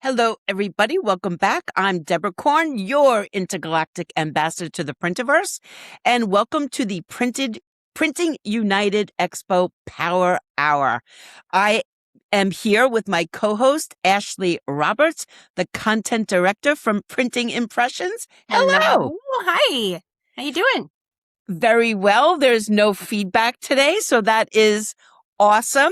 Hello, everybody. Welcome back. I'm Deborah Korn, your intergalactic ambassador to the Printiverse, and welcome to the Printing United Expo Power Hour. I am here with my co-host, Ashley Roberts, the content director from Printing Impressions. Hello. Hi. How you doing? Very well. There's no feedback today, so that is awesome.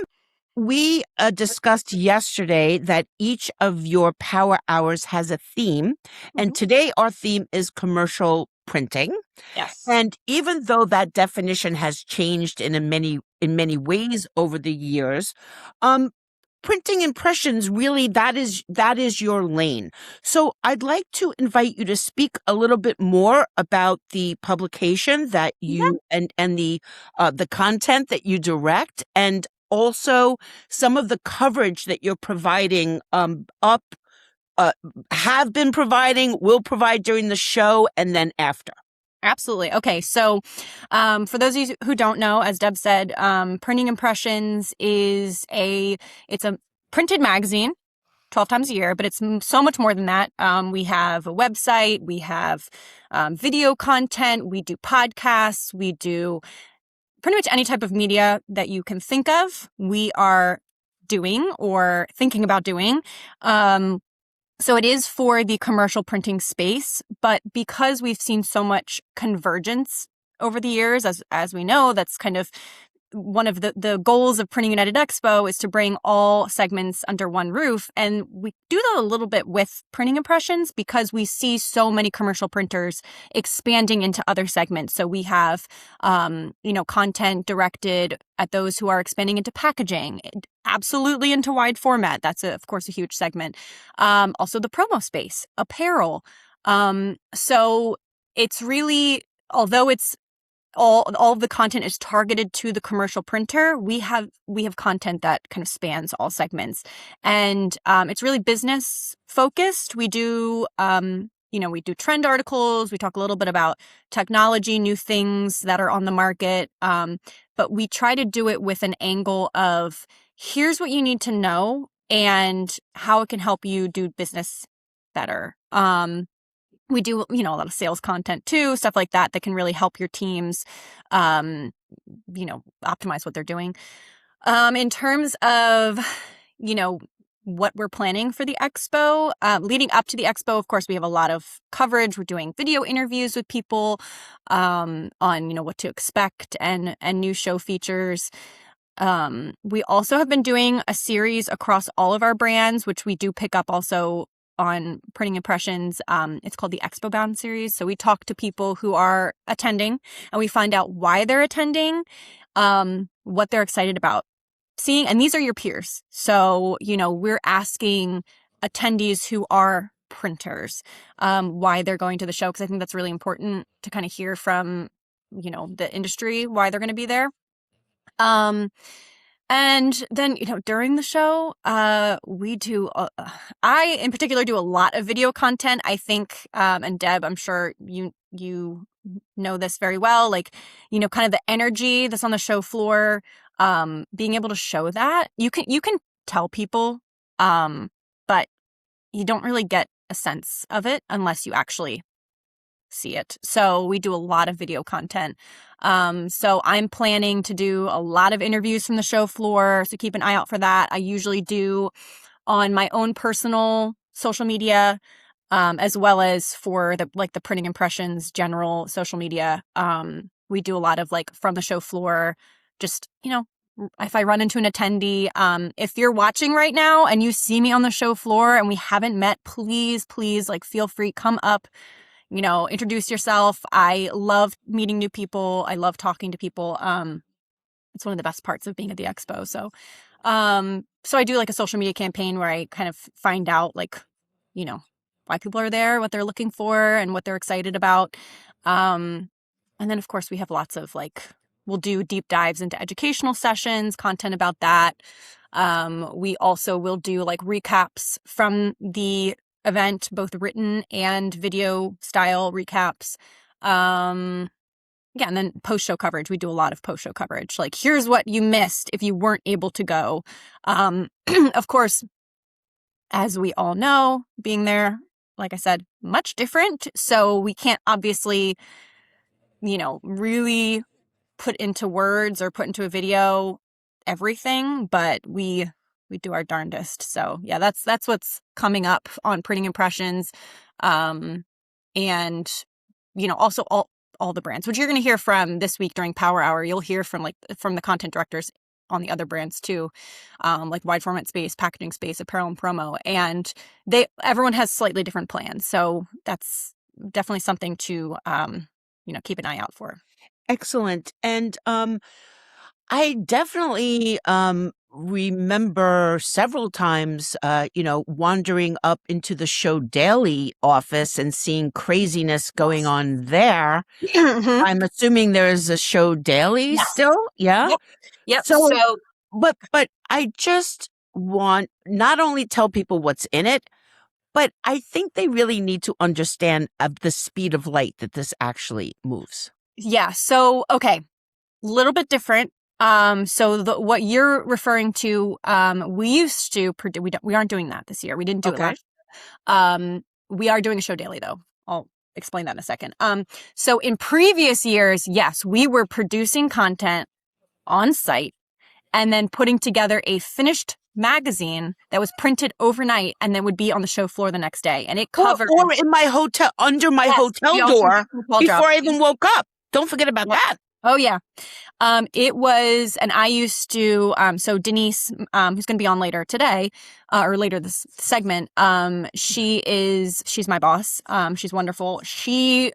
We discussed yesterday that each of your power hours has a theme, and today our theme is commercial printing. Yes. And even though that definition has changed in many ways over the years, printing impressions really that is your lane. So I'd like to invite you to speak a little bit more about the publication that you and the content that you direct, and also some of the coverage that you're providing have been providing, will provide during the show, and then after. Absolutely. Okay. So for those of you who don't know, as Deb said, Printing Impressions it's a printed magazine 12 times a year, but it's so much more than that. We have a website, we have video content, we do podcasts, we do pretty much any type of media that you can think of, we are doing or thinking about doing. So it is for the commercial printing space, but because we've seen so much convergence over the years, as we know, that's kind of one of the goals of Printing United Expo is to bring all segments under one roof. And we do that a little bit with Printing Impressions because we see so many commercial printers expanding into other segments. So we have, content directed at those who are expanding into packaging, absolutely into wide format. That's, of course, a huge segment. Also the promo space, apparel. So it's really, although it's all of the content is targeted to the commercial printer, we have content that kind of spans all segments, and it's really business focused. We do we do trend articles, we talk a little bit about technology, new things that are on the market, but we try to do it with an angle of here's what you need to know and how it can help you do business better. We do, a lot of sales content too, stuff like that can really help your teams, optimize what they're doing. In terms of, what we're planning for the expo, leading up to the expo, of course, we have a lot of coverage. We're doing video interviews with people on, what to expect and new show features. We also have been doing a series across all of our brands, which we do pick up also on Printing Impressions. It's called the Expo Bound series. So we talk to people who are attending and we find out why they're attending, what they're excited about seeing. And these are your peers. So, we're asking attendees who are printers, why they're going to the show. Cause I think that's really important to kind of hear from, the industry, why they're going to be there. And then, during the show, we do, I in particular do a lot of video content. I think, and Deb, I'm sure you know this very well, kind of the energy that's on the show floor, being able to show that you can tell people, but you don't really get a sense of it unless you actually see it. So we do a lot of video content. So I'm planning to do a lot of interviews from the show floor. So keep an eye out for that. I usually do on my own personal social media, as well as for the Printing Impressions general social media. We do a lot of from the show floor, just, if I run into an attendee, if you're watching right now and you see me on the show floor and we haven't met, please, feel free, come up, introduce yourself. I love meeting new people. I love talking to people. It's one of the best parts of being at the expo. So I do a social media campaign where I kind of find out why people are there, what they're looking for, and what they're excited about. And then of course we have lots of we'll do deep dives into educational sessions, content about that. We also will do recaps from the event, both written and video style recaps. And then post-show coverage. We do a lot of post-show coverage. Here's what you missed if you weren't able to go. Of course, as we all know, being there, like I said, much different. So we can't obviously, really put into words or put into a video everything, but we do our darndest. So yeah, that's what's coming up on printing impressions. And also all the brands, which you're going to hear from this week during Power Hour. You'll hear from the content directors on the other brands too, like wide format space, packaging space, apparel and promo, and everyone has slightly different plans. So that's definitely something to keep an eye out for. Excellent. And I definitely remember several times, wandering up into the Show Daily office and seeing craziness going on there. Mhm. I'm assuming there's a Show Daily Yes. still. Yeah. Yep. So, but I just want not only tell people what's in it, but I think they really need to understand the speed of light that this actually moves. Yeah. So, okay. Little bit different. So what you're referring to, we used to we aren't doing that this year. We didn't do it last year. We are doing a Show Daily though. I'll explain that in a second. So in previous years, yes, we were producing content on site and then putting together a finished magazine that was printed overnight and then would be on the show floor the next day. And it covered Or in my hotel, under my hotel door before I even woke up. Don't forget about that. Oh yeah. It was, and I used to, so Denise, who's going to be on later today, or later this segment, she's my boss. She's wonderful. She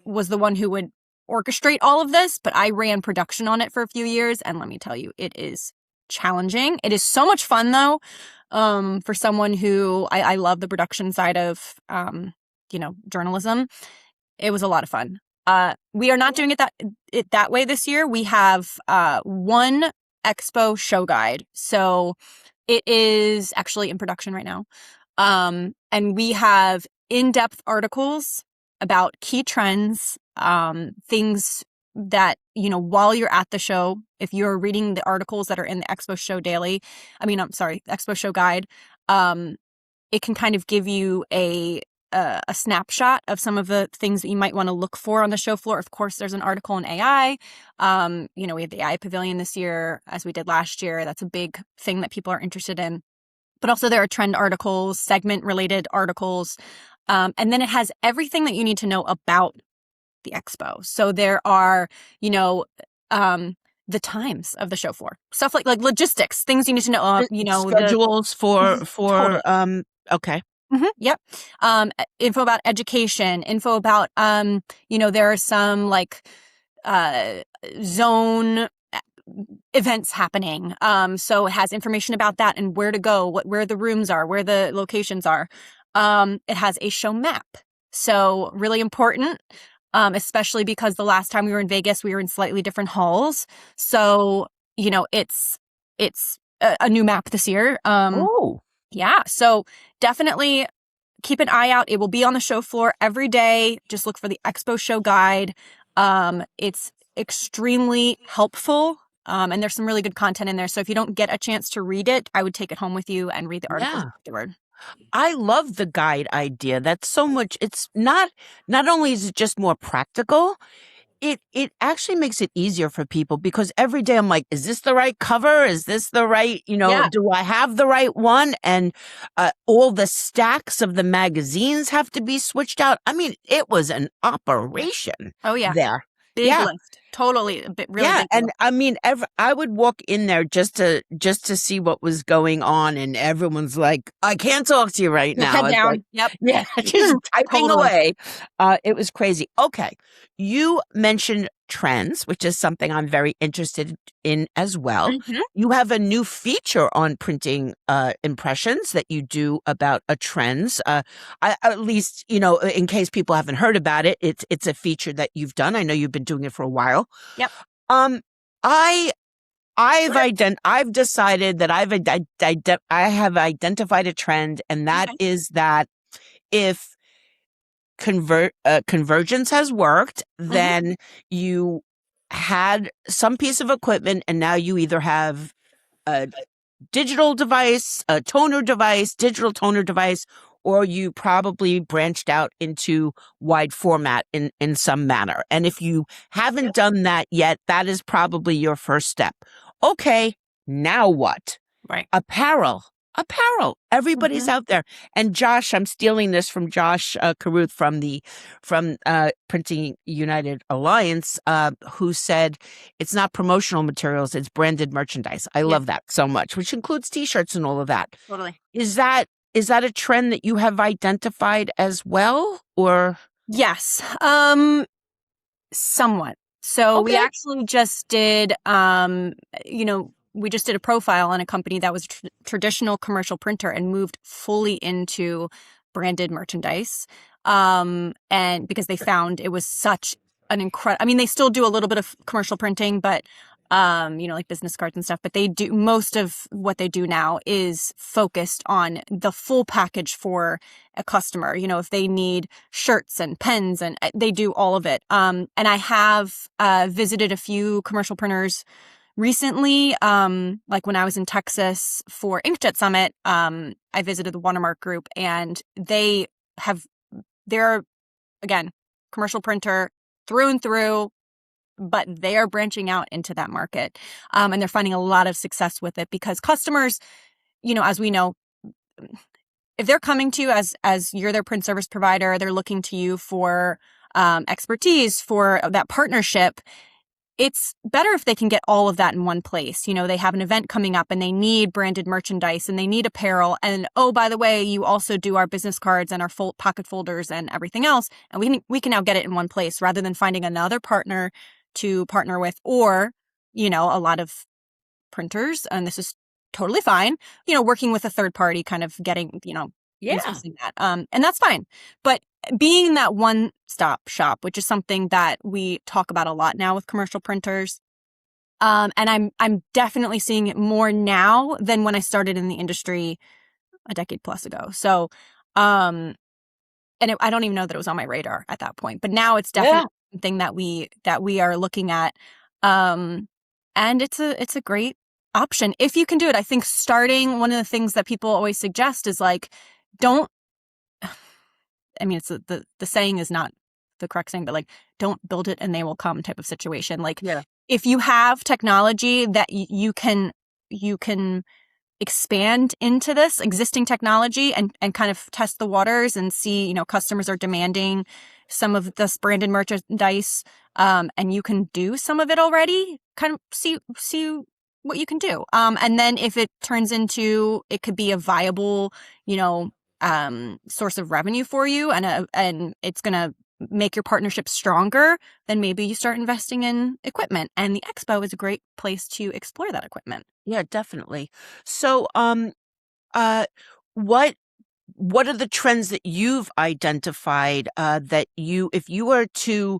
was the one who would orchestrate all of this, but I ran production on it for a few years. And let me tell you, it is challenging. It is so much fun though. For someone who I love the production side of, journalism. It was a lot of fun. We are not doing it that way this year. We have one expo show guide. So it is actually in production right now. And we have in-depth articles about key trends, things that, while you're at the show, if you're reading the articles that are in the Expo Show Daily, Expo Show Guide, it can kind of give you a snapshot of some of the things that you might want to look for on the show floor. Of course, there's an article on AI. We have the AI Pavilion this year, as we did last year. That's a big thing that people are interested in. But also there are trend articles, segment-related articles. And then it has everything that you need to know about the expo. So there are, the times of the show floor, stuff like logistics, things you need to know. Schedules for totally. Okay. Mm-hmm, yep. Info about education, info about, there are some zone events happening. So it has information about that and where to go, where the rooms are, where the locations are. It has a show map. So really important, especially because the last time we were in Vegas, we were in slightly different halls. So, it's a new map this year. Yeah. So definitely keep an eye out. It will be on the show floor every day. Just look for the Expo Show Guide. It's extremely helpful. And there's some really good content in there. So if you don't get a chance to read it, I would take it home with you and read the article afterward. I love the guide idea. That's so much. It's not only is it just more practical, it actually makes it easier for people because every day I'm like, is this the right cover? Is this the right, do I have the right one? And all the stacks of the magazines have to be switched out. I mean, it was an operation. Oh yeah. There. Big list. Totally. Really big and list. I mean, I would walk in there just to see what was going on, and everyone's like, "I can't talk to you right now." Head down. Like, yep. Yeah, just typing away. It was crazy. Okay, you mentioned trends, which is something I'm very interested in as well. Mm-hmm. You have a new feature on printing impressions that you do about trends. At least, in case people haven't heard about it, it's a feature that you've done. I know you've been doing it for a while. Yep. I've decided that I have identified a trend, and that is that if convergence has worked, then you had some piece of equipment and now you either have digital device, a toner device, digital toner device, or you probably branched out into wide format in some manner. And if you haven't done that yet, that is probably your first step. Okay, now what? Right. Apparel. Everybody's Mhm. out there. And Josh, I'm stealing this from Josh Carruth from Printing United Alliance, who said it's not promotional materials, it's branded merchandise. I love that so much, which includes T-shirts and all of that. Totally. Is that a trend that you have identified as well, or? Yes. Somewhat. So we Okay. actually just did, we just did a profile on a company that was traditional commercial printer and moved fully into branded merchandise. And because they found it was such an incredible, I mean, they still do a little bit of commercial printing, but like business cards and stuff, but they do most of what they do now is focused on the full package for a customer. If they need shirts and pens, and they do all of it. And I have visited a few commercial printers recently. Like when I was in Texas for Inkjet Summit, I visited the Watermark Group, and they're again commercial printer through and through, but they are branching out into that market. And they're finding a lot of success with it because customers, as we know, if they're coming to you as you're their print service provider, they're looking to you for expertise, for that partnership. It's better if they can get all of that in one place. They have an event coming up and they need branded merchandise and they need apparel. And oh, by the way, you also do our business cards and our pocket folders and everything else. And we can now get it in one place rather than finding another partner to partner with, or, a lot of printers, and this is totally fine, working with a third party, kind of getting, using that. And that's fine. But being that one-stop shop, which is something that we talk about a lot now with commercial printers, and I'm definitely seeing it more now than when I started in the industry a decade plus ago. So, I don't even know that it was on my radar at that point, but now it's definitely something that we are looking at. And it's a great option if you can do it. I think starting, one of the things that people always suggest is like, it's the saying is not the correct saying, but like, don't build it and they will come type of situation. Like, if you have technology that you can expand into this existing technology and kind of test the waters and see, customers are demanding some of this branded merchandise, and you can do some of it already, kind of see what you can do. And then if it turns into, it could be a viable, source of revenue for you, and it's going to make your partnership stronger, then maybe you start investing in equipment. And the expo is a great place to explore that equipment. Yeah, definitely. So, what are the trends that you've identified, that if you were to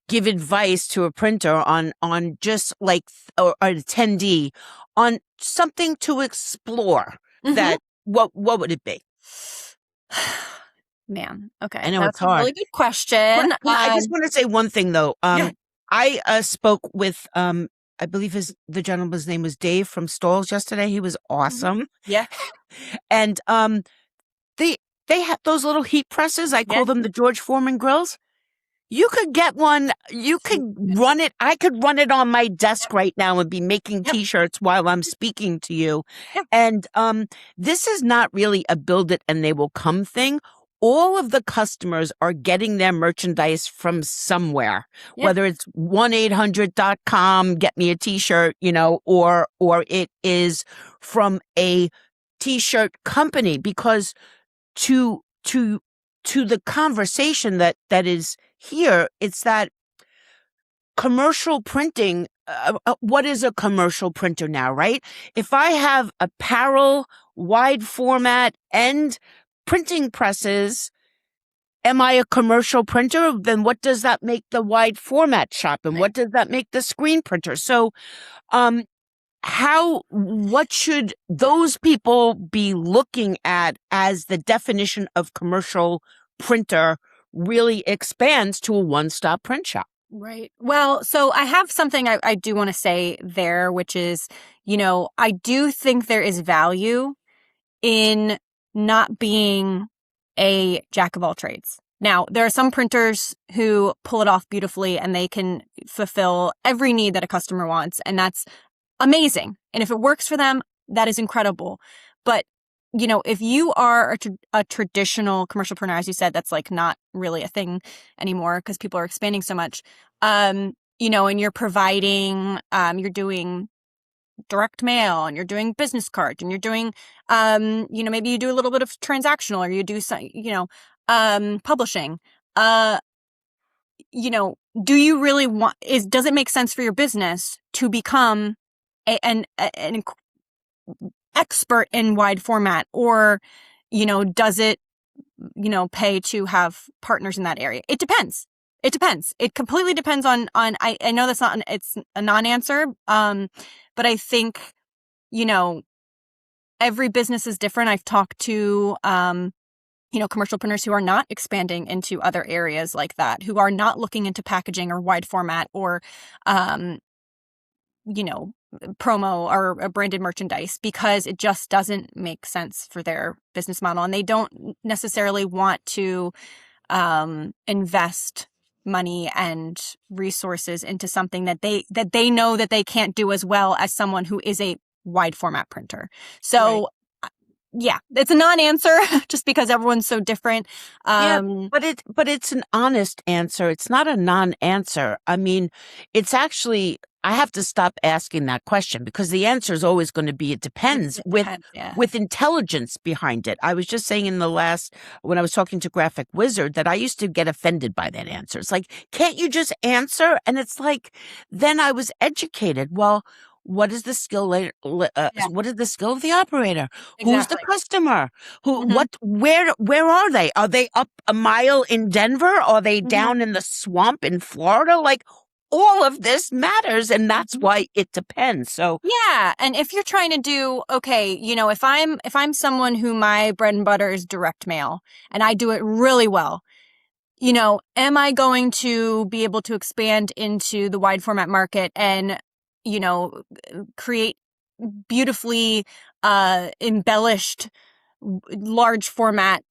give advice to a printer on just like, or an attendee on something to explore, that what would it be? Man, okay. I know That's it's hard. a really good question. I just want to say one thing though. Yeah. I spoke with I believe the gentleman's name was Dave from Stalls yesterday. He was awesome. Yeah. And they have those little heat presses. I call them the George Foreman grills. You could get one. You could run it. I could run it on my desk right now and be making T-shirts while I'm speaking to you. And this is not really a build it and they will come thing. All of the customers are getting their merchandise from somewhere, whether it's 1-800.com, get me a T-shirt, or it is from a T-shirt company, because to the conversation that is here, it's that commercial printing. What is a commercial printer now, right? If I have apparel, wide format, and printing presses, am I a commercial printer? Then what does that make the wide format shop? And what does that make the screen printer? So, what should those people be looking at as the definition of commercial printer really expands to a one-stop print shop? Right. Well, so I have something I do want to say there, which is, I do think there is value in not being a jack of all trades. Now, there are some printers who pull it off beautifully and they can fulfill every need that a customer wants, and that's amazing. And if it works for them, that is incredible. But, if you are a traditional commercial printer, as you said, that's like not really a thing anymore because people are expanding so much, and you're providing, you're doing direct mail and you're doing business cards and you're doing, maybe you do a little bit of transactional or you do some, publishing. Do you really does it make sense for your business to become an expert in wide format, or, does it, pay to have partners in that area? It depends. It depends. It completely depends on, I know that's not, it's a non-answer. But I think, every business is different. I've talked to, commercial printers who are not expanding into other areas like that, who are not looking into packaging or wide format or, promo or branded merchandise, because it just doesn't make sense for their business model. And they don't necessarily want to invest money and resources into something that they know that they can't do as well as someone who is a wide format printer. So Right. yeah, it's a non-answer just because everyone's so different. Yeah, but it's an honest answer. It's not a non-answer. I mean, it's actually, I have to stop asking that question because the answer is always going to be it depends, It depends, yeah. with intelligence behind it. I was just saying when I was talking to Graphic Wizard, that I used to get offended by that answer. It's like, can't you just answer? And it's like, then I was educated. Well, what is the skill what is the skill of the operator? Who's the Exactly. customer? Mhm. Where are they? Are they up a mile in Denver? Are they Mhm. down in the swamp in Florida? Like, all of this matters, and that's Mhm. why it depends. So Yeah, and if you're trying to do, okay, if I'm someone who my bread and butter is direct mail and I do it really well, am I going to be able to expand into the wide format market and, create beautifully embellished large format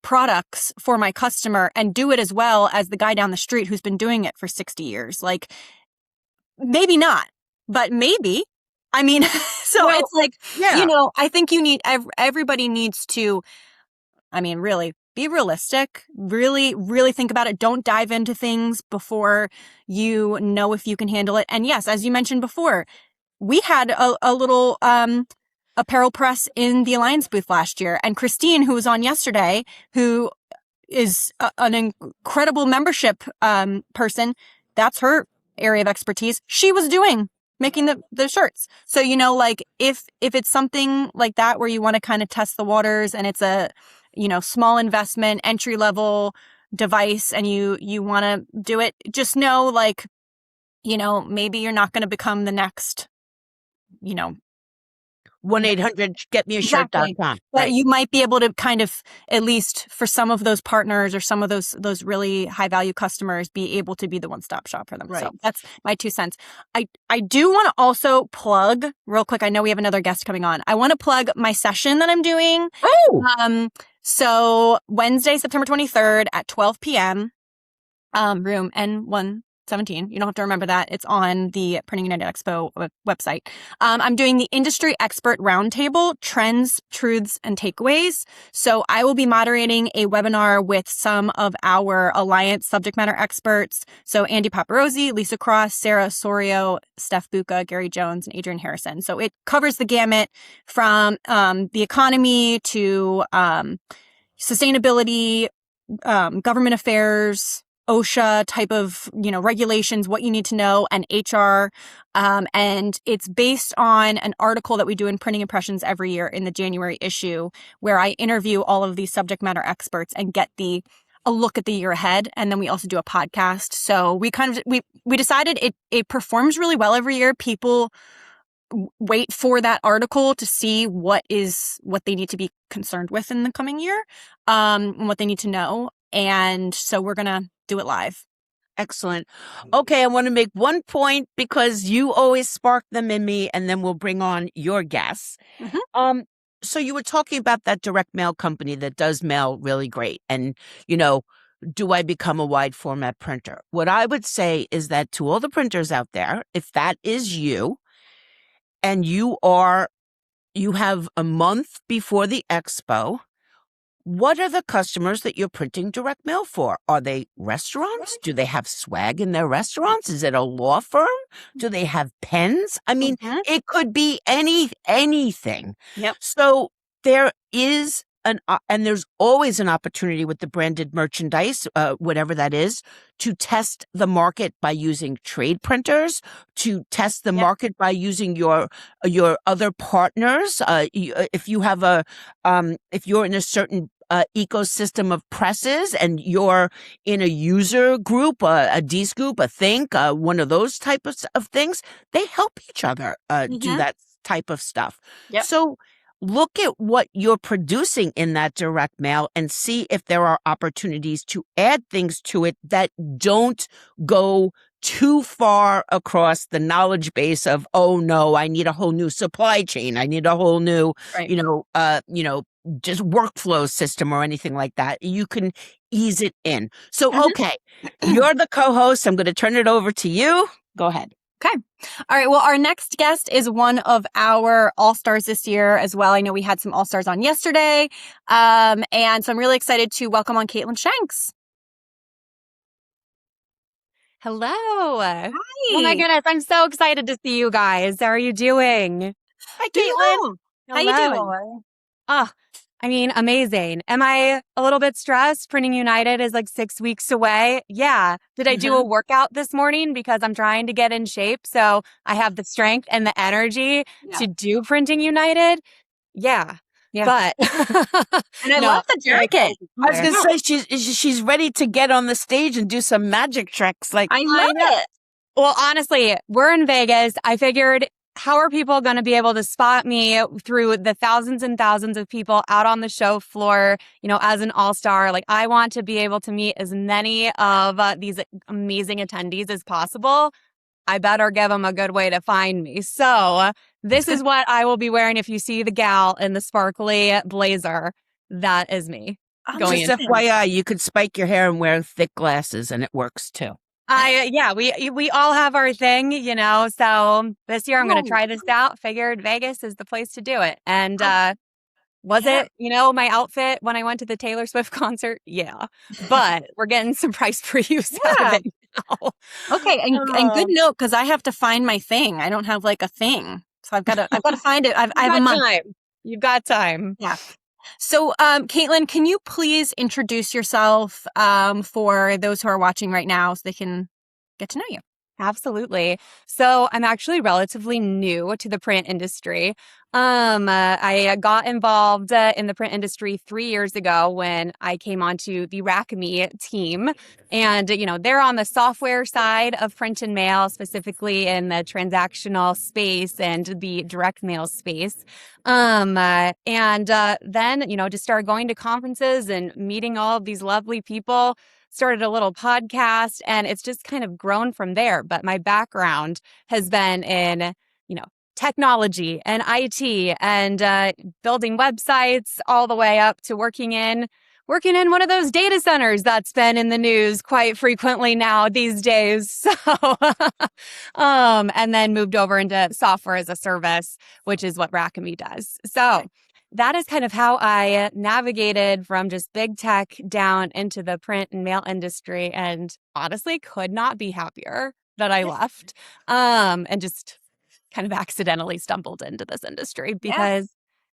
products for my customer and do it as well as the guy down the street who's been doing it for 60 years? Like, maybe not, but maybe. I mean, so well, it's like, yeah. I think everybody needs to, I mean, really be realistic, really, really think about it. Don't dive into things before you know if you can handle it. And yes, as you mentioned before, we had a little apparel press in the Alliance booth last year. And Christine, who was on yesterday, who is an incredible membership person, that's her area of expertise. She was making the shirts. So, like if it's something like that where you want to kind of test the waters and it's a, small investment, entry level device, and you want to do it, just know, like, maybe you're not going to become the next, you know, exactly.1-800-GetMeAShirt.com. But Right. you might be able to kind of, at least for some of those partners or some of those really high value customers, be able to be the one-stop shop for them. Right. So that's my 2 cents. I do want to also plug real quick. I know we have another guest coming on. I want to plug my session that I'm doing. Oh, So Wednesday, September 23rd at 12 p.m. Room N117. You don't have to remember that. It's on the Printing United Expo website. I'm doing the Industry Expert Roundtable, Trends, Truths, and Takeaways. So I will be moderating a webinar with some of our Alliance subject matter experts. So Andy Paparosi, Lisa Cross, Sarah Sorio, Steph Buca, Gary Jones, and Adrian Harrison. So it covers the gamut from the economy to sustainability, government affairs, OSHA type of, regulations, what you need to know, and HR. And it's based on an article that we do in Printing Impressions every year in the January issue, where I interview all of these subject matter experts and get a look at the year ahead. And then we also do a podcast. So we decided it performs really well every year. People wait for that article to see what they need to be concerned with in the coming year, and what they need to know. And so we're going to do it live. Excellent. Okay, I want to make one point because you always spark them in me, and then we'll bring on your guests. Mhm. So you were talking about that direct mail company that does mail really great, and do I become a wide format printer? What I would say is that to all the printers out there, if that is you, and you have a month before the expo, what are the customers that you're printing direct mail for? Are they restaurants? Do they have swag in their restaurants? Is it a law firm? Do they have pens? I mean, Mhm. it could be anything. Yep. So there is and there's always an opportunity with the branded merchandise, whatever that is, to test the market by using trade printers, to test the Yep. market by using your other partners. If you have if you're in a certain ecosystem of presses and you're in a user group, a D scoop, a think, one of those types of things, they help each other do Mhm. that type of stuff. Yep. So look at what you're producing in that direct mail and see if there are opportunities to add things to it that don't go too far across the knowledge base of, oh no, I need a whole new supply chain. I need a whole new, Right. just workflow system or anything like that. You can ease it in. So, Mhm. okay, you're the co-host. I'm going to turn it over to you. Go ahead. Okay. All right. Well, our next guest is one of our all-stars this year as well. I know we had some all-stars on yesterday. And so I'm really excited to welcome on Katelin Shanks. Hello. Hi. Oh my goodness, I'm so excited to see you guys. How are you doing? Hi, Doing Caitlin. well. How you doing? Hello. Oh, I mean, amazing. Am I a little bit stressed? Printing United is like 6 weeks away. Yeah. Did I do a workout this morning because I'm trying to get in shape so I have the strength and the energy to do Printing United? Yeah. Yeah. But And I no, love the very jacket. I was going to say she's ready to get on the stage and do some magic tricks. Like, I love it. Well, honestly, we're in Vegas. I figured, how are people going to be able to spot me through the thousands and thousands of people out on the show floor, as an all-star? Like, I want to be able to meet as many of these amazing attendees as possible. I better give them a good way to find me. So this is what I will be wearing. If you see the gal in the sparkly blazer, that is me. Going just in. FYI, you could spike your hair and wear thick glasses and it works too. We all have our thing, so this year I'm going to try this out. Figured Vegas is the place to do it. And was it, my outfit when I went to the Taylor Swift concert? Yeah. But we're getting some price per use out of it now. Okay, and good note, because I have to find my thing. I don't have like a thing, so I've got to find it. I have a month. Time. You've got time. Yeah. So, Katelin, can you please introduce yourself for those who are watching right now so they can get to know you? Absolutely. So I'm actually relatively new to the print industry. I got involved in the print industry 3 years ago when I came onto the Rackme team. And, they're on the software side of print and mail, specifically in the transactional space and the direct mail space. And then, just started going to conferences and meeting all of these lovely people, started a little podcast, and it's just kind of grown from there. But my background has been in, technology and IT and building websites, all the way up to working in one of those data centers that's been in the news quite frequently now these days. So, and then moved over into software as a service, which is what Rackme does. So that is kind of how I navigated from just big tech down into the print and mail industry, and honestly could not be happier that I left, and just kind of accidentally stumbled into this industry because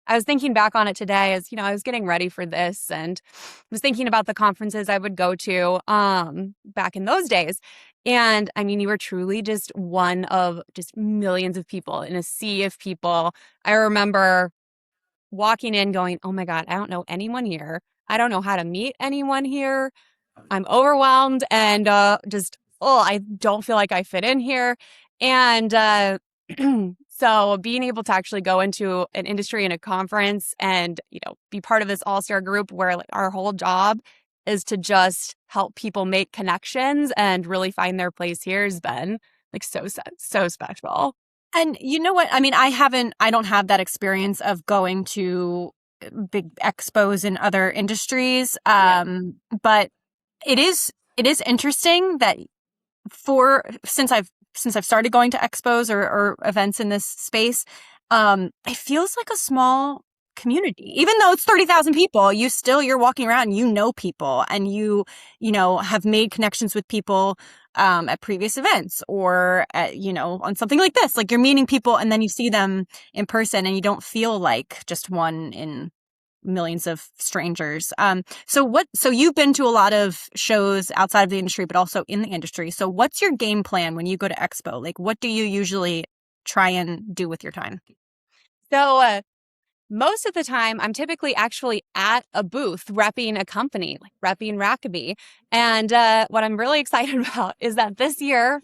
I was thinking back on it today as, I was getting ready for this and was thinking about the conferences I would go to back in those days. And I mean, you were truly just one of just millions of people in a sea of people. I remember walking in going, oh my God, I don't know anyone here. I don't know how to meet anyone here. I'm overwhelmed and I don't feel like I fit in here. And so being able to actually go into an industry and a conference and, be part of this all-star group where like our whole job is to just help people make connections and really find their place here has been like so special. And you know what? I mean, I don't have that experience of going to big expos in other industries. But it is interesting that since I've started going to expos or events in this space, it feels like a small community. Even though it's 30,000 people, you're walking around and you know people, and you have made connections with people at previous events or on something like this. Like, you're meeting people and then you see them in person and you don't feel like just one in millions of strangers. So you've been to a lot of shows outside of the industry, but also in the industry. So what's your game plan when you go to Expo? Like, what do you usually try and do with your time? So most of the time, I'm typically actually at a booth repping a company, like repping Rackaby. And what I'm really excited about is that this year,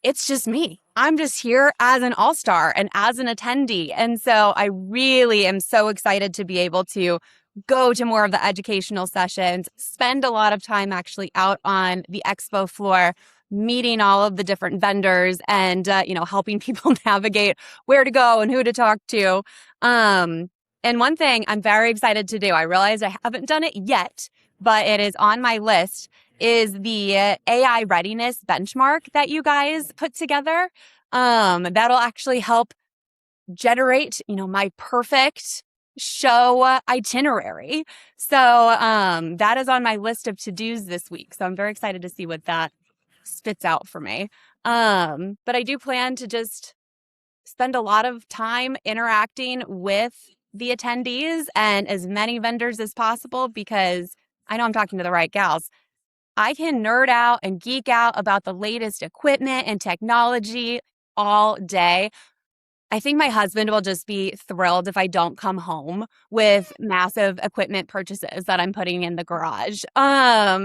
it's just me. I'm just here as an all-star and as an attendee. And so I really am so excited to be able to go to more of the educational sessions, spend a lot of time actually out on the expo floor, meeting all of the different vendors and, helping people navigate where to go and who to talk to. And one thing I'm very excited to do, I realize I haven't done it yet, but it is on my list, is the AI readiness benchmark that you guys put together. That'll actually help generate, my perfect show itinerary. So that is on my list of to-dos this week. So I'm very excited to see what that spits out for me. But I do plan to just spend a lot of time interacting with the attendees and as many vendors as possible, because I know I'm talking to the right gals. I can nerd out and geek out about the latest equipment and technology all day. I think my husband will just be thrilled if I don't come home with massive equipment purchases that I'm putting in the garage.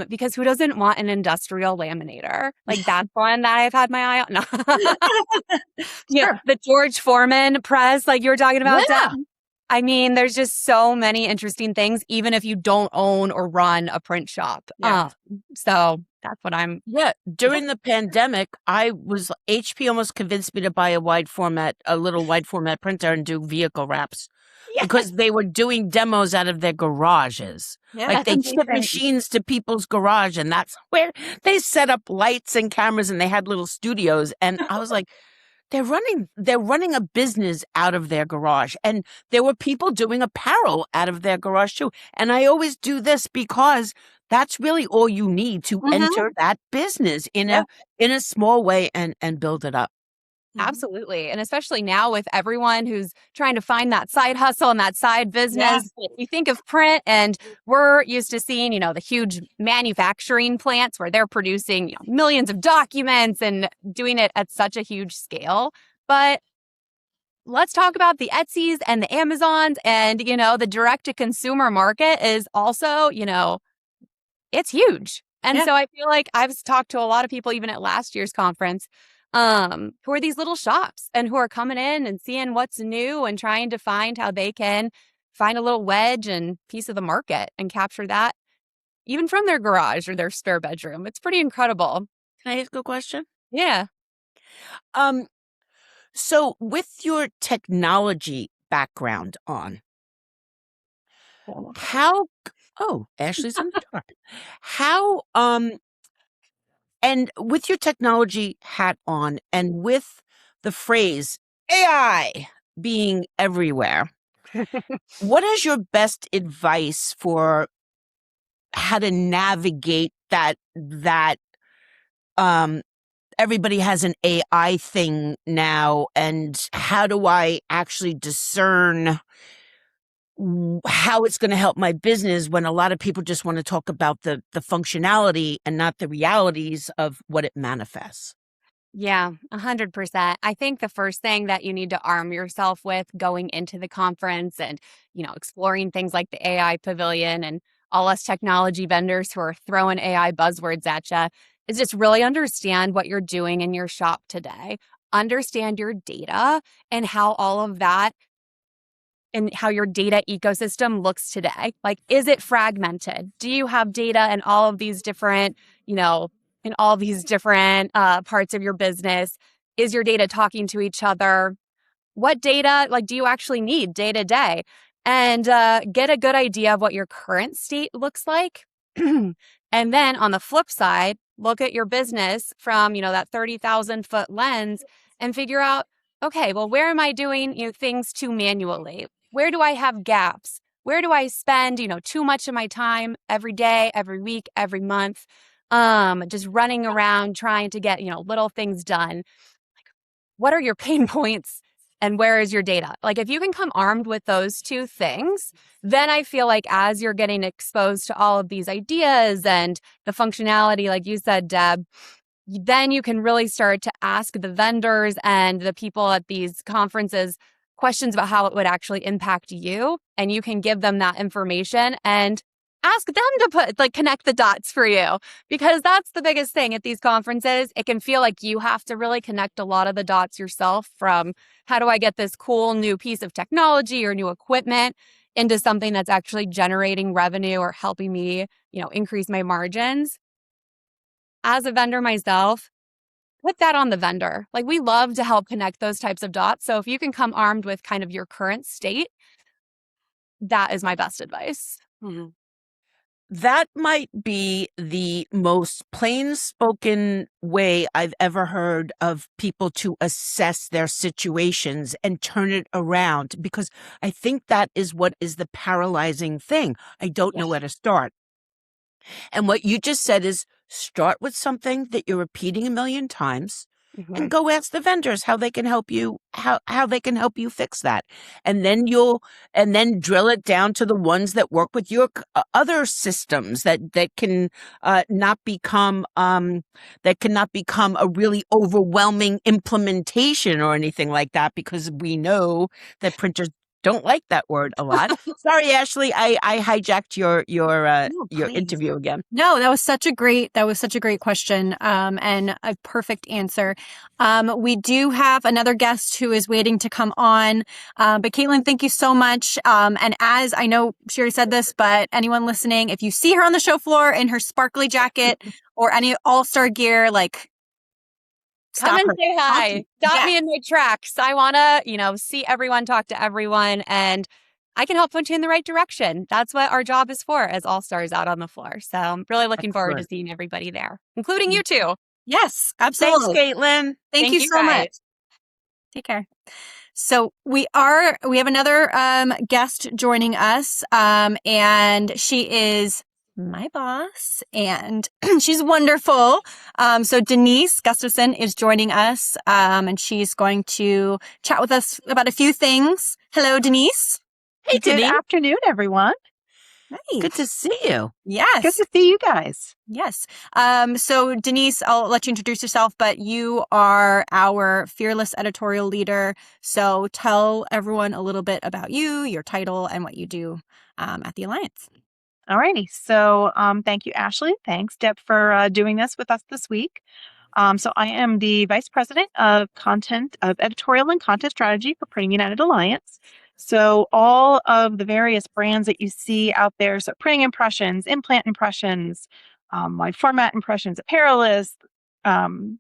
Because who doesn't want an industrial laminator? Like, that's one that I've had my eye on. Sure. The George Foreman press, like you were talking about, Yeah. Deb. I mean, there's just so many interesting things, even if you don't own or run a print shop. Yeah. So that's what I'm. Yeah, during the pandemic, HP almost convinced me to buy a little wide format printer and do vehicle wraps because they were doing demos out of their garages. Yeah, Like, they that's ship amazing. machines to people's garage, and that's where they set up lights and cameras, and they had little studios. And I was like, they're running a business out of their garage. And there were people doing apparel out of their garage too. And I always do this because that's really all you need to enter that business in a small way and build it up. Absolutely. And especially now with everyone who's trying to find that side hustle and that side business. You think of print, and we're used to seeing, the huge manufacturing plants where they're producing millions of documents and doing it at such a huge scale. But let's talk about the Etsy's and the Amazons, and, the direct to consumer market is also, it's huge. And so I feel like I've talked to a lot of people, even at last year's conference, who are these little shops and who are coming in and seeing what's new and trying to find how they can find a little wedge and piece of the market and capture that even from their garage or their spare bedroom. It's pretty incredible. Can I ask a question? Yeah. So with your technology background on, Ashley's on the top. How, and with your technology hat on, and with the phrase AI being everywhere, what is your best advice for how to navigate that everybody has an AI thing now, and how do I actually discern how it's going to help my business when a lot of people just want to talk about the functionality and not the realities of what it manifests? Yeah, 100%. I think the first thing that you need to arm yourself with going into the conference and, exploring things like the AI pavilion and all us technology vendors who are throwing AI buzzwords at you is just really understand what you're doing in your shop today. Understand your data and how all of that in how your data ecosystem looks today. Like, is it fragmented? Do you have data in all of these different, parts of your business? Is your data talking to each other? What data, do you actually need day to day? And get a good idea of what your current state looks like. And then on the flip side, look at your business from, that 30,000 foot lens and figure out, okay, well, where am I doing things too manually? Where do I have gaps? Where do I spend, too much of my time every day, every week, every month, just running around trying to get, little things done? What are your pain points and where is your data? If you can come armed with those two things, then I feel like as you're getting exposed to all of these ideas and the functionality, like you said, Deb, then you can really start to ask the vendors and the people at these conferences questions about how it would actually impact you. And you can give them that information and ask them to connect the dots for you, because that's the biggest thing at these conferences. It can feel like you have to really connect a lot of the dots yourself, from how do I get this cool new piece of technology or new equipment into something that's actually generating revenue or helping me, increase my margins. As a vendor myself, put that on the vendor. We love to help connect those types of dots. So if you can come armed with kind of your current state, that is my best advice. Mm-hmm. That might be the most plain-spoken way I've ever heard of people to assess their situations and turn it around, because I think that is what is the paralyzing thing. I don't know where to start. And what you just said is start with something that you're repeating a million times. And go ask the vendors how they can help you, how they can help you fix that. And then drill it down to the ones that work with your other systems that can not become a really overwhelming implementation or anything like that, because we know that printers don't like that word a lot. Sorry, Ashley, I hijacked your interview again. No, that was such a great question, and a perfect answer. We do have another guest who is waiting to come on, but Katelin, thank you so much. And as I know, she already said this, but anyone listening, if you see her on the show floor in her sparkly jacket or any all-star gear, come and say hi. Stop me in my tracks. I want to, see everyone, talk to everyone, and I can help point you in the right direction. That's what our job is for as all-stars out on the floor. So I'm really looking forward to seeing everybody there, including you two. Yes, absolutely. Thanks, Katelin. Thank you so much. Take care. So we have another guest joining us, and she is my boss, and she's wonderful. So Denise Gustavson is joining us, and she's going to chat with us about a few things. Hello, Denise. Hey, Good Denise. afternoon, everyone. Nice. Good to see you. Yes. Good to see you guys. Yes. So Denise, I'll let you introduce yourself, but you are our fearless editorial leader. So tell everyone a little bit about you, your title, and what you do at the Alliance. Alrighty. So thank you, Ashley. Thanks, Deb, for doing this with us this week. So I am the Vice President of Editorial and Content Strategy for Printing United Alliance. So all of the various brands that you see out there, so printing impressions, implant impressions, wide format impressions, apparel lists, promo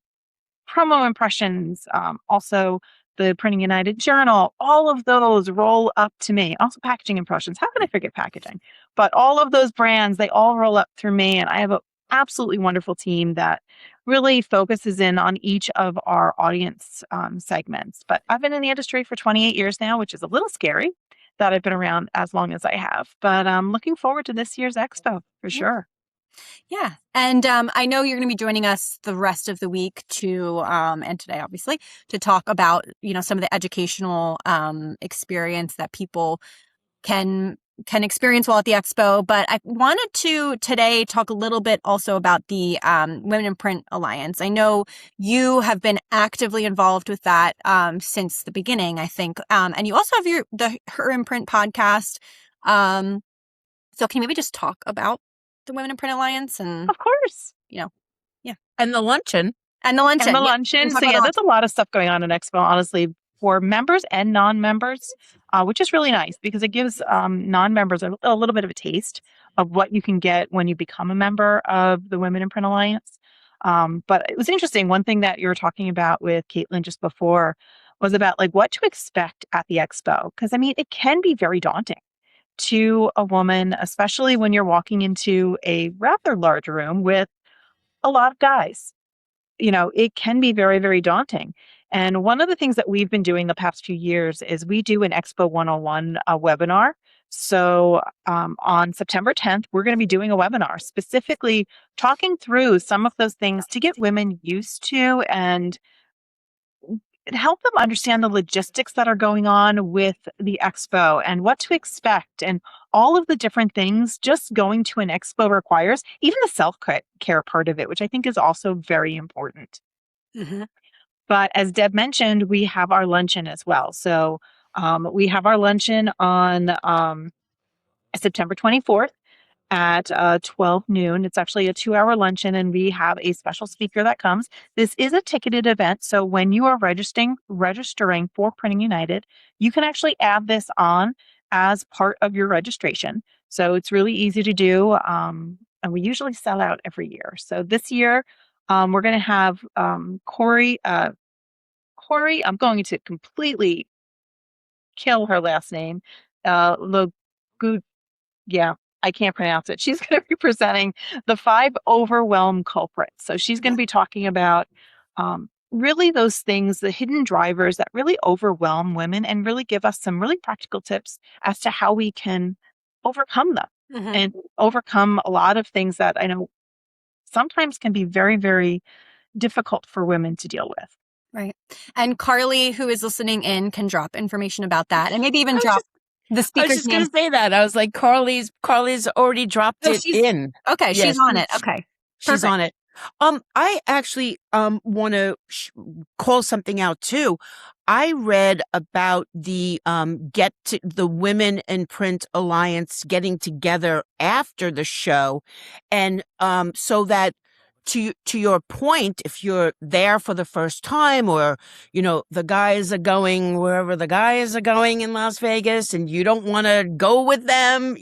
impressions, also the Printing United Journal, all of those roll up to me. Also packaging impressions. How can I forget packaging? But all of those brands, they all roll up through me, and I have an absolutely wonderful team that really focuses in on each of our audience segments. But I've been in the industry for 28 years now, which is a little scary that I've been around as long as I have. But I'm looking forward to this year's expo for sure. Yeah. And I know you're going to be joining us the rest of the week and today, obviously, to talk about, some of the educational experience that people can experience while at the expo. But I wanted to today talk a little bit also about the Women in Print Alliance. I know you have been actively involved with that since the beginning, I think. And you also have the Her in Print podcast. So can you maybe just talk about the Women in Print Alliance? And of course, and the luncheon. And the luncheon. So there's a lot of stuff going on at Expo, honestly. for members and non-members, which is really nice because it gives non-members a little bit of a taste of what you can get when you become a member of the Women in Print Alliance. But it was interesting. One thing that you were talking about with Katelin just before was about like what to expect at the expo. Because I mean, it can be very daunting to a woman, especially when you're walking into a rather large room with a lot of guys. It can be very, very daunting. And one of the things that we've been doing the past few years is we do an Expo 101 webinar. So on September 10th, we're going to be doing a webinar specifically talking through some of those things to get women used to and help them understand the logistics that are going on with the expo and what to expect and all of the different things just going to an expo requires, even the self-care part of it, which I think is also very important. Mm-hmm. But as Deb mentioned, we have our luncheon as well. So we have our luncheon on September 24th at 12 noon. It's actually a 2-hour luncheon, and we have a special speaker that comes. This is a ticketed event. So when you are registering for Printing United, you can actually add this on as part of your registration. So it's really easy to do. And we usually sell out every year. So this year, we're going to have Corey. Corey, I'm going to completely kill her last name. Logu, yeah, I can't pronounce it. She's going to be presenting the 5 overwhelm culprits. So she's going to be talking about really those things, the hidden drivers that really overwhelm women and really give us some really practical tips as to how we can overcome them and overcome a lot of things that I know sometimes can be very, very difficult for women to deal with. Right. And Carly, who is listening in, can drop information about that and maybe even drop the I was speaker's just going name. to say that. I was like, Carly's already dropped it in. Okay, Yes, she's on it. Okay. She's Perfect. on it. I actually want to call something out too. I read about the the Women in Print Alliance getting together after the show, and so that to your point, if you're there for the first time, or the guys are going wherever the guys are going in Las Vegas, and you don't want to go with them,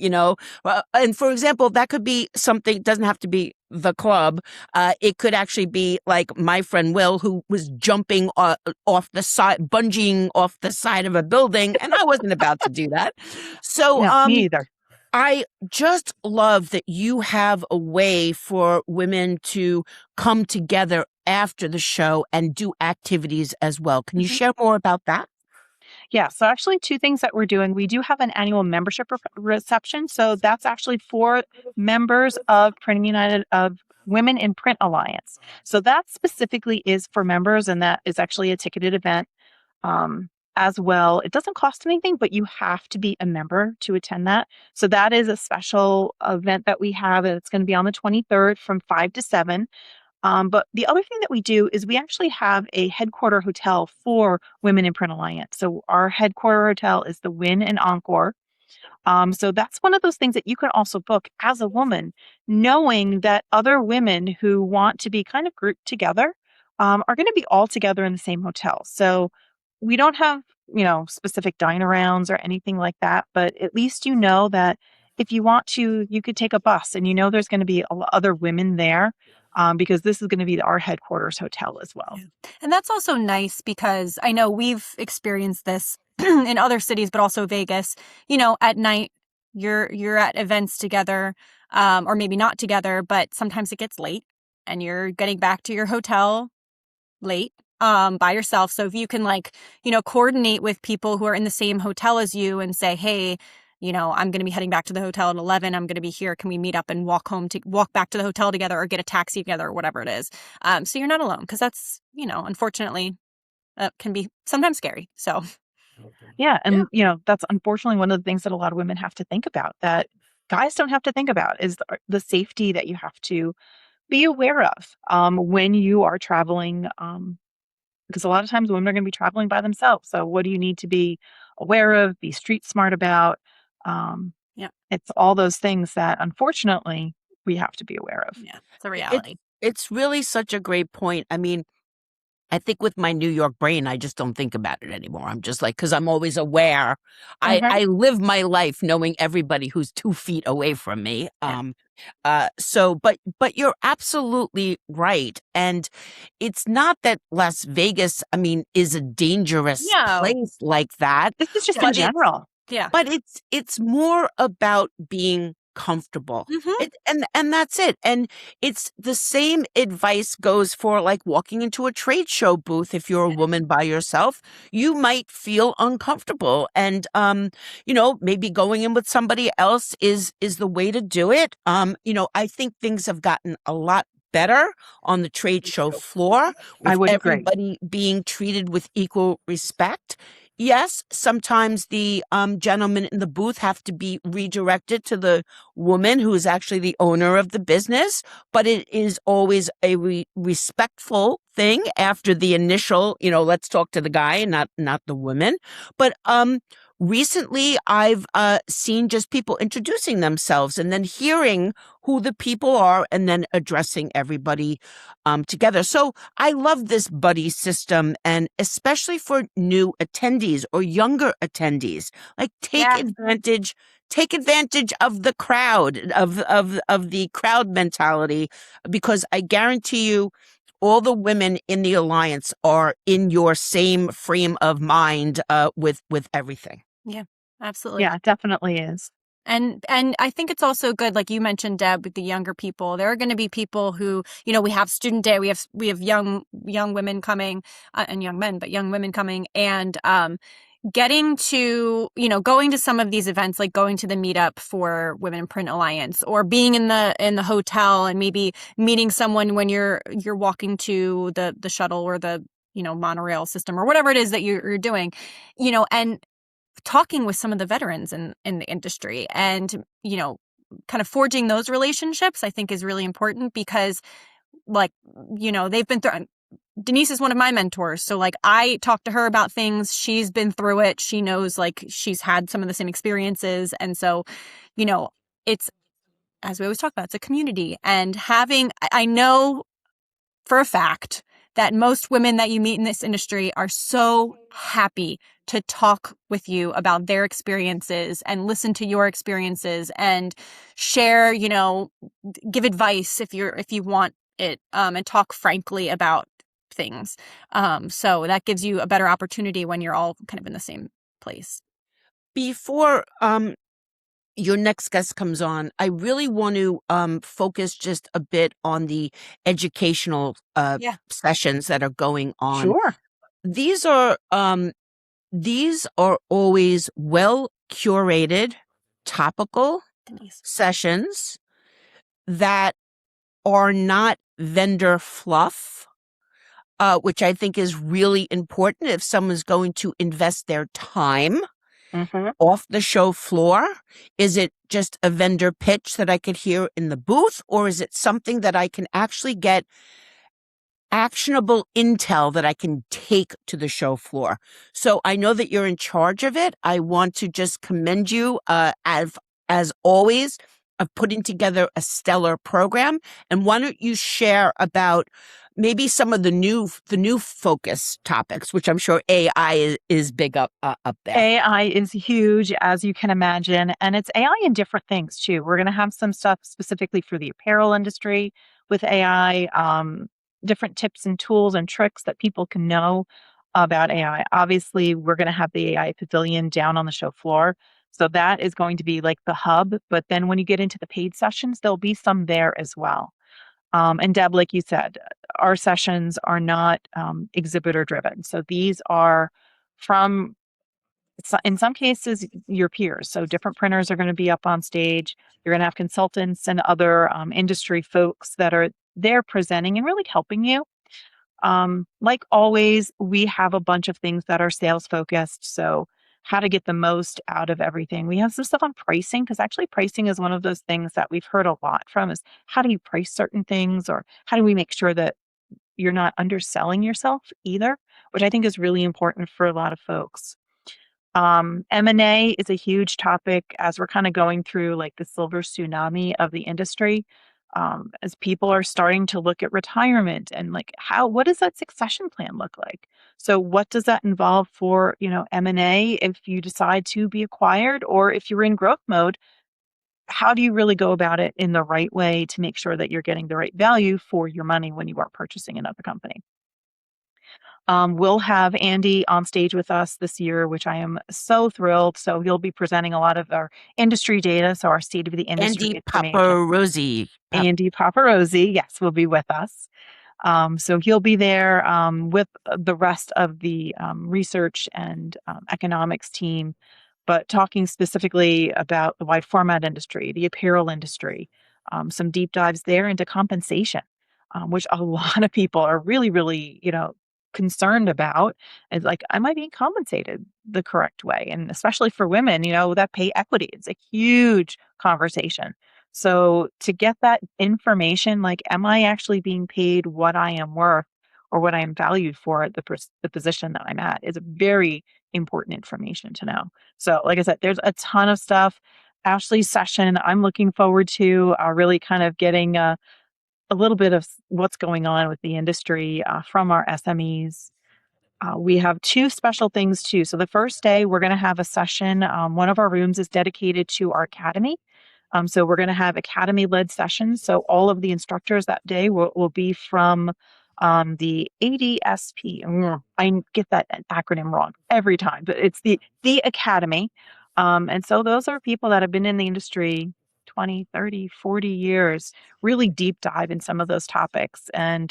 and for example, that could be something. Doesn't have to be the club. It could actually be like my friend Will, who was jumping off the side, bungeeing off the side of a building, and I wasn't about to do that. So, No, me either. I just love that you have a way for women to come together after the show and do activities as well. Can you share more about that? Yeah, so actually 2 things that we're doing. We do have an annual membership reception. So that's actually for members of Printing United, of Women in Print Alliance. So that specifically is for members, and that is actually a ticketed event as well. It doesn't cost anything, but you have to be a member to attend that. So that is a special event that we have, and it's going to be on the 23rd from 5 to 7. But the other thing that we do is we actually have a headquarter hotel for Women in Print Alliance. So our headquarter hotel is the Wynn and Encore. So that's one of those things that you can also book as a woman, knowing that other women who want to be kind of grouped together are going to be all together in the same hotel. So we don't have, specific dine-arounds or anything like that, but at least you know that if you want to, you could take a bus and there's going to be other women there because this is going to be our headquarters hotel as well. Yeah. And that's also nice because I know we've experienced this in other cities, but also Vegas. At night you're at events together, or maybe not together, but sometimes it gets late and you're getting back to your hotel late by yourself. So if you can coordinate with people who are in the same hotel as you and say, hey, I'm going to be heading back to the hotel at 11. I'm going to be here. Can we meet up and walk back to the hotel together or get a taxi together or whatever it is? So you're not alone, because that's, unfortunately, can be sometimes scary. So. Yeah. And, that's unfortunately one of the things that a lot of women have to think about that guys don't have to think about is the safety that you have to be aware of when you are traveling. Because a lot of times women are going to be traveling by themselves. So what do you need to be aware of, be street smart about? Yeah. It's all those things that unfortunately we have to be aware of. Yeah, it's a reality. It's really such a great point. I mean, I think with my New York brain, I just don't think about it anymore. I'm just like, because I'm always aware. I live my life knowing everybody who's 2 feet away from me. But you're absolutely right. And it's not that Las Vegas, I mean, is a dangerous No. place like that. This is just in But it's, general. Yeah. but it's more about being comfortable. Mhm. And that's it. And it's the same advice goes for like walking into a trade show booth. If you're a woman by yourself, you might feel uncomfortable. And maybe going in with somebody else is the way to do it. I think things have gotten a lot better on the trade show floor I with would agree. everybody being treated with equal respect. Yes, sometimes the gentlemen in the booth have to be redirected to the woman who is actually the owner of the business, but it is always a respectful thing after the initial, let's talk to the guy and not the woman. But recently I've seen just people introducing themselves and then hearing who the people are and then addressing everybody together. So I love this buddy system, and especially for new attendees or younger attendees, like take advantage of the crowd, of the crowd mentality, because I guarantee you all the women in the alliance are in your same frame of mind with everything. Yeah, absolutely. Yeah, it definitely is. And I think it's also good, like you mentioned, Deb, with the younger people. There are going to be people who, we have student day, we have young women coming, and young men, but young women coming, and getting to, going to some of these events, like going to the meetup for Women in Print Alliance, or being in the hotel and maybe meeting someone when you're walking to the shuttle or the monorail system or whatever it is that you're doing, and talking with some of the veterans in the industry and, kind of forging those relationships, I think is really important because they've been through. Denise is one of my mentors. So I talk to her about things. She's been through it. She knows she's had some of the same experiences. And so, it's, as we always talk about, it's a community, and I know for a fact that most women that you meet in this industry are so happy to talk with you about their experiences and listen to your experiences and share, give advice if you want it, and talk frankly about things. So that gives you a better opportunity when you're all kind of in the same place. Before your next guest comes on, I really want to focus just a bit on the educational sessions that are going on. Sure. These are always well curated, topical sessions that are not vendor fluff, which I think is really important if someone's going to invest their time off the show floor. Is it just a vendor pitch that I could hear in the booth, or is it something that I can actually get actionable intel that I can take to the show floor? So I know that you're in charge of it. I want to just commend you as always of putting together a stellar program. And why don't you share about maybe some of the new focus topics, which I'm sure AI is big up there. AI is huge, as you can imagine, and it's AI in different things too. We're going to have some stuff specifically for the apparel industry with AI, different tips and tools and tricks that people can know about AI. Obviously, we're going to have the AI pavilion down on the show floor. So that is going to be like the hub. But then when you get into the paid sessions, there'll be some there as well. And Deb, like you said, our sessions are not exhibitor driven. So these are from, in some cases, your peers. So different printers are going to be up on stage. You're going to have consultants and other industry folks that are there presenting and really helping you. Like always, we have a bunch of things that are sales focused. So how to get the most out of everything. We have some stuff on pricing, because actually pricing is one of those things that we've heard a lot from, is how do you price certain things, or how do we make sure that you're not underselling yourself either, which I think is really important for a lot of folks. M&A is a huge topic as we're kind of going through like the silver tsunami of the industry. as people are starting to look at retirement and like what does that succession plan look like? So what does that involve for, M&A if you decide to be acquired, or if you're in growth mode, how do you really go about it in the right way to make sure that you're getting the right value for your money when you are purchasing another company? We'll have Andy on stage with us this year, which I am so thrilled. So he'll be presenting a lot of our industry data, so our state of the industry Andy information. Paparosi. Andy Paparosi, yes, will be with us. So he'll be there with the rest of the research and economics team, but talking specifically about the wide format industry, the apparel industry, some deep dives there into compensation, which a lot of people are really, really, concerned about. Is like, am I being compensated the correct way? And especially for women, that pay equity, it's a huge conversation. So to get that information, like, am I actually being paid what I am worth or what I am valued for at the position that I'm at, is very important information to know. So like I said, there's a ton of stuff. Ashley's session, I'm looking forward to really kind of getting a little bit of what's going on with the industry from our SMEs. We have two special things too. So the first day, we're going to have a session. One of our rooms is dedicated to our academy. So we're going to have academy-led sessions. So all of the instructors that day will be from the ADSP. I get that acronym wrong every time, but it's the academy. And so those are people that have been in the industry 20, 30, 40 years, really deep dive in some of those topics. And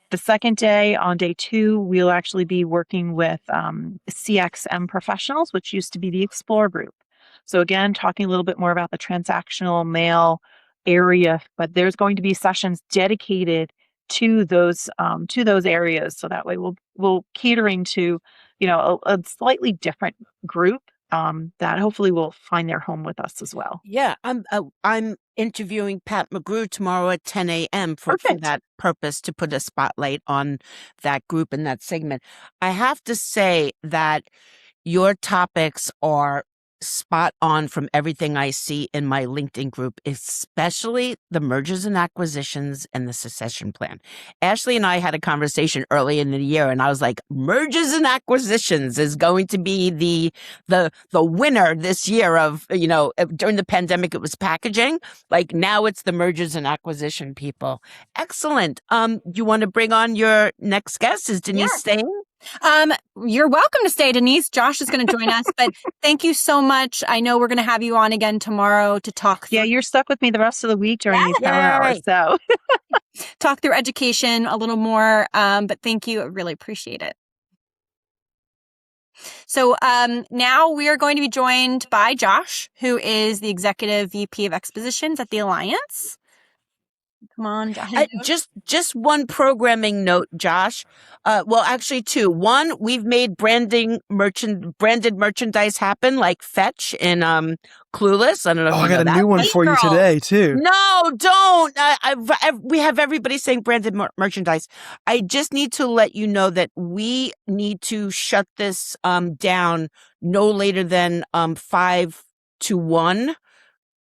the second day, on day 2, we'll actually be working with CXM professionals, which used to be the Explore group. So again, talking a little bit more about the transactional mail area, but there's going to be sessions dedicated to those areas. So that way we'll catering to, a slightly different group that hopefully will find their home with us as well. Yeah, I'm interviewing Pat McGrew tomorrow at 10 a.m. for that purpose, to put a spotlight on that group and that segment. I have to say that your topics are spot on from everything I see in my LinkedIn group, especially the mergers and acquisitions and the succession plan. Ashley and I had a conversation early in the year, and I was like, mergers and acquisitions is going to be the winner this year of, during the pandemic, it was packaging. Like, now it's the mergers and acquisition people. Excellent. You want to bring on your next guest? Is Denise staying? You're welcome to stay, Denise. Josh is going to join us, but thank you so much. I know we're going to have you on again tomorrow to talk. Yeah, you're stuck with me the rest of the week during these power hours. So talk through education a little more. But thank you. I really appreciate it. So now we are going to be joined by Josh, who is the Executive VP of Expositions at the Alliance. Come on, Josh. Just one programming note, Josh. Well, actually two. One, we've made branded merchandise happen, like Fetch in Clueless. I don't know. I got a new one for you today too. No, don't. We have everybody saying branded merchandise. I just need to let you know that we need to shut this down no later than 5 to 1.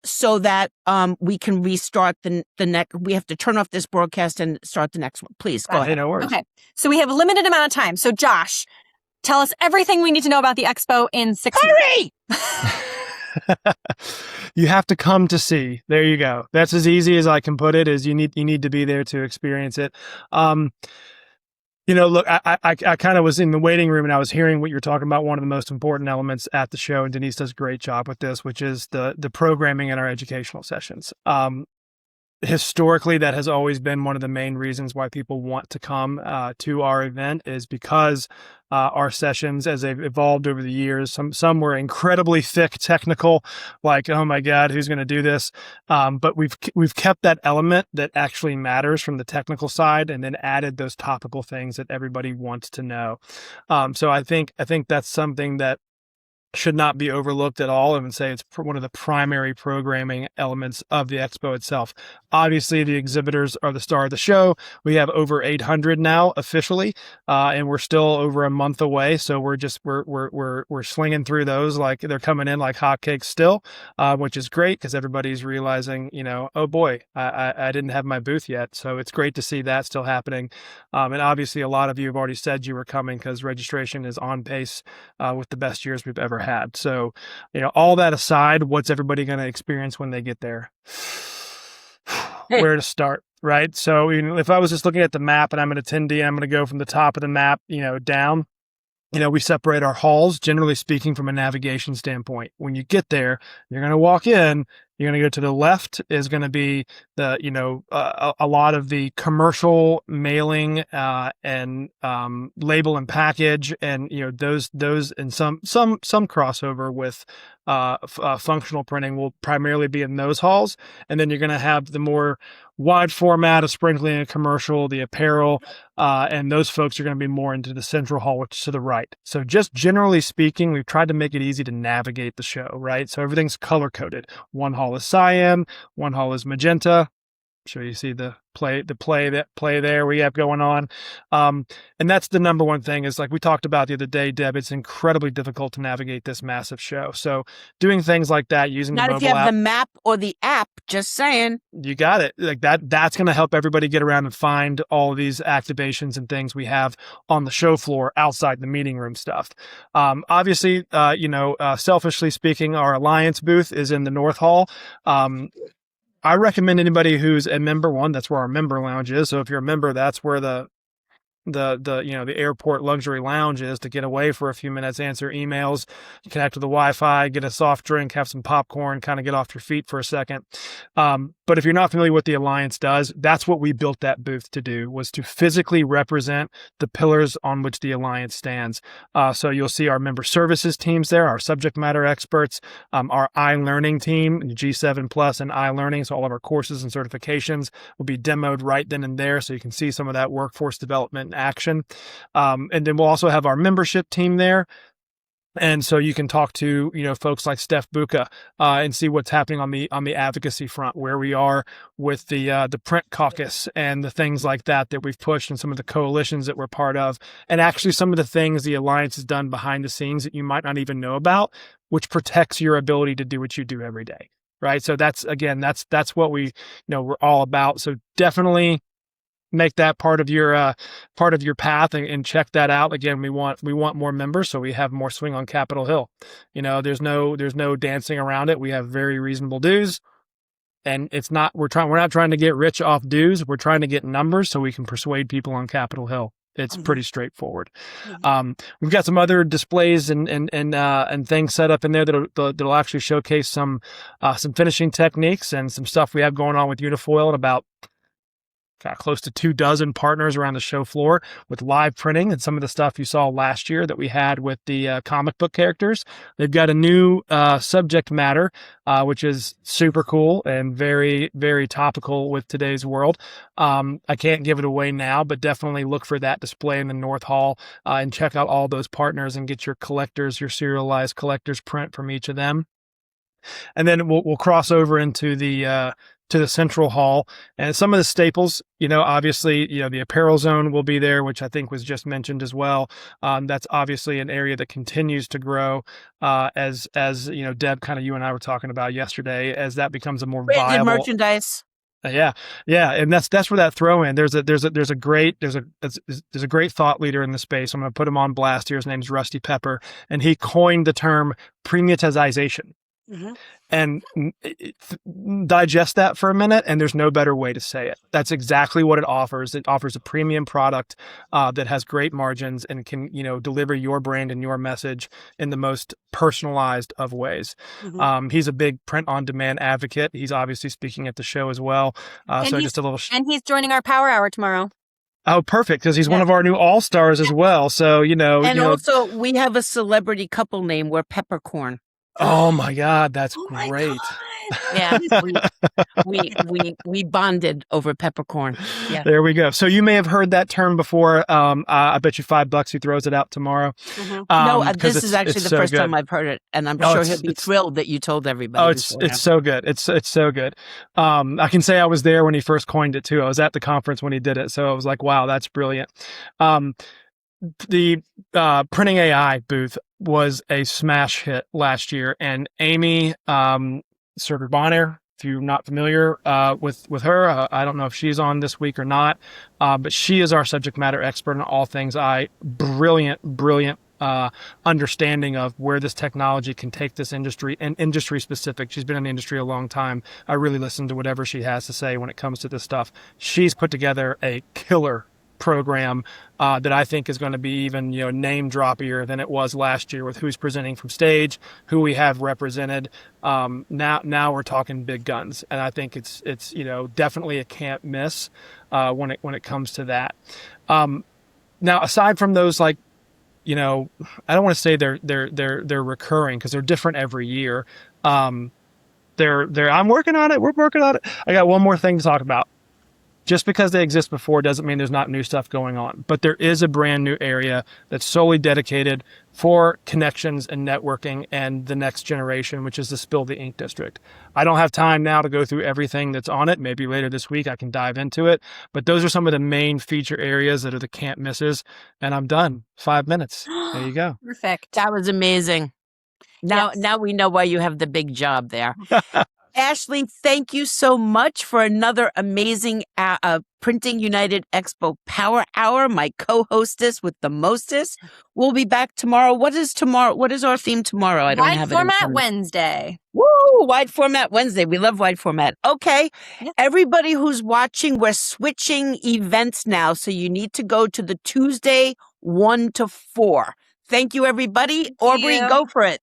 So that we can restart the next. We have to turn off this broadcast and start the next one. Please go ahead. No worries. Okay, so we have a limited amount of time. So Josh, tell us everything we need to know about the expo in 6 minutes. Hurry! You have to come to see. There you go. That's as easy as I can put it. Is you need to be there to experience it. Look, I kind of was in the waiting room and I was hearing what you're talking about. One of the most important elements at the show, and Denise does a great job with this, which is the programming in our educational sessions. Historically, that has always been one of the main reasons why people want to come to our event, is because our sessions, as they've evolved over the years, some were incredibly thick, technical, like, oh my God, who's going to do this? But we've kept that element that actually matters from the technical side, and then added those topical things that everybody wants to know. So I think that's something that should not be overlooked at all. I would say it's one of the primary programming elements of the expo itself. Obviously, the exhibitors are the star of the show. We have over 800 now officially, and we're still over a month away. So we're slinging through those like they're coming in like hotcakes still, which is great because everybody's realizing, oh boy, I didn't have my booth yet. So it's great to see that still happening. And obviously, a lot of you have already said you were coming because registration is on pace with the best years we've ever had. So, all that aside, what's everybody going to experience when they get there? Where to start, right? So, if I was just looking at the map and I'm an attendee, I'm going to go from the top of the map, down. We separate our halls, generally speaking, from a navigation standpoint. When you get there, you're going to walk in. You're going to go to the left is going to be the, a lot of the commercial mailing and label and package, and those and some crossover with functional printing will primarily be in those halls. And then you're going to have the more wide format of sprinkling and commercial, the apparel, and those folks are going to be more into the central hall, which is to the right. So just generally speaking, we've tried to make it easy to navigate the show, right? So everything's color coded. One hall is cyan, one hall is magenta. I'm sure you see the play there we have going on. And that's the number one thing is like we talked about the other day, Deb, it's incredibly difficult to navigate this massive show. So doing things like that, using Not the if mobile you have app, the map or the app, just saying. you got it. Like that's going to help everybody get around and find all of these activations and things we have on the show floor outside the meeting room stuff. Obviously, selfishly speaking, our Alliance booth is in the North Hall. I recommend anybody who's a member, that's where our member lounge is. So if you're a member, that's where the airport luxury lounge is, to get away for a few minutes, answer emails, connect to the Wi-Fi, get a soft drink, have some popcorn, kind of get off your feet for a second. But if you're not familiar with what the Alliance does, that's what we built that booth to do, was to physically represent the pillars on which the Alliance stands. So you'll see our member services teams there, our subject matter experts, our iLearning team, G7 Plus and iLearning. So all of our courses and certifications will be demoed right then and there. So you can see some of that workforce development in action. And then we'll also have our membership team there. And so you can talk to, folks like Steph Buca and see what's happening on the advocacy front, where we are with the print caucus and the things like that we've pushed, and some of the coalitions that we're part of, and actually some of the things the Alliance has done behind the scenes that you might not even know about, which protects your ability to do what you do every day. Right. So that's what we're all about. So definitely make that part of your path and check that out. Again, we want more members, so we have more swing on Capitol Hill. There's no dancing around it. We have very reasonable dues, and we're not trying to get rich off dues. We're trying to get numbers so we can persuade people on Capitol Hill. It's pretty straightforward. We've got some other displays and things set up in there that'll actually showcase some finishing techniques and some stuff we have going on with Unifoil, and about close to 24 partners around the show floor with live printing and some of the stuff you saw last year that we had with the comic book characters. They've got a new subject matter, which is super cool and very, very topical with today's world. I can't give it away now, but definitely look for that display in the North Hall and check out all those partners and get your serialized collectors print from each of them. And then we'll cross over into the Central Hall, and some of the staples, obviously, the apparel zone will be there, which I think was just mentioned as well. That's obviously an area that continues to grow, as Deb, kind of you and I were talking about yesterday, as that becomes a more viable merchandise. Yeah. And that's where that throw in. There's a great thought leader in the space. I'm going to put him on blast here. His name's Rusty Pepper, and he coined the term premiumization. And digest that for a minute, and there's no better way to say it. That's exactly what it offers. It offers a premium product that has great margins and can, deliver your brand and your message in the most personalized of ways. He's a big print-on-demand advocate. He's obviously speaking at the show as well. And he's joining our Power Hour tomorrow. Oh, perfect, because he's one of our new all-stars as well. So, And also, we have a celebrity couple name. We're Peppercorn. Oh my God, that's Oh my great. God. Yeah, we bonded over peppercorn. Yeah. There we go. So you may have heard that term before. I bet you $5 he throws it out tomorrow. No, 'Cause this is actually it's the so first time good. I've heard it, and I'm Oh, sure it's- he'll be it's- thrilled that you told everybody. Oh, it's beforehand. so good. It's so good. I can say I was there when he first coined it too. I was at the conference when he did it, so I was like, wow, that's brilliant. The printing AI booth was a smash hit last year, and Amy Bonner, if you're not familiar with her, I don't know if she's on this week or not, but she is our subject matter expert in all things AI. Brilliant understanding of where this technology can take this industry, and industry specific. She's been in the industry a long time. I really listen to whatever she has to say when it comes to this stuff. She's put together a killer program that I think is going to be even name droppier than it was last year, with who's presenting from stage, who we have represented. Now we're talking big guns, and I think it's definitely a can't miss when it comes to that. Now, aside from those, like, I don't want to say they're recurring, because they're different every year. I'm working on it. We're working on it. I got one more thing to talk about. Just because they exist before doesn't mean there's not new stuff going on. But there is a brand new area that's solely dedicated for connections and networking and the next generation, which is the Spill the Ink District. I don't have time now to go through everything that's on it. Maybe later this week I can dive into it. But those are some of the main feature areas that are the can't misses. And I'm done. 5 minutes. There you go. Perfect. That was amazing. Now, Yes. now we know why you have the big job there. Ashley, thank you so much for another amazing Printing United Expo Power Hour, my co-hostess with the mostest. We'll be back tomorrow. What is tomorrow? What is our theme tomorrow? I don't Wide have format it. In Wednesday. Woo! Wide format Wednesday. We love wide format. Okay. Yeah. Everybody who's watching, we're switching events now. So you need to go to the Tuesday 1 to 4. Thank you, everybody. Aubrey, you. go for it.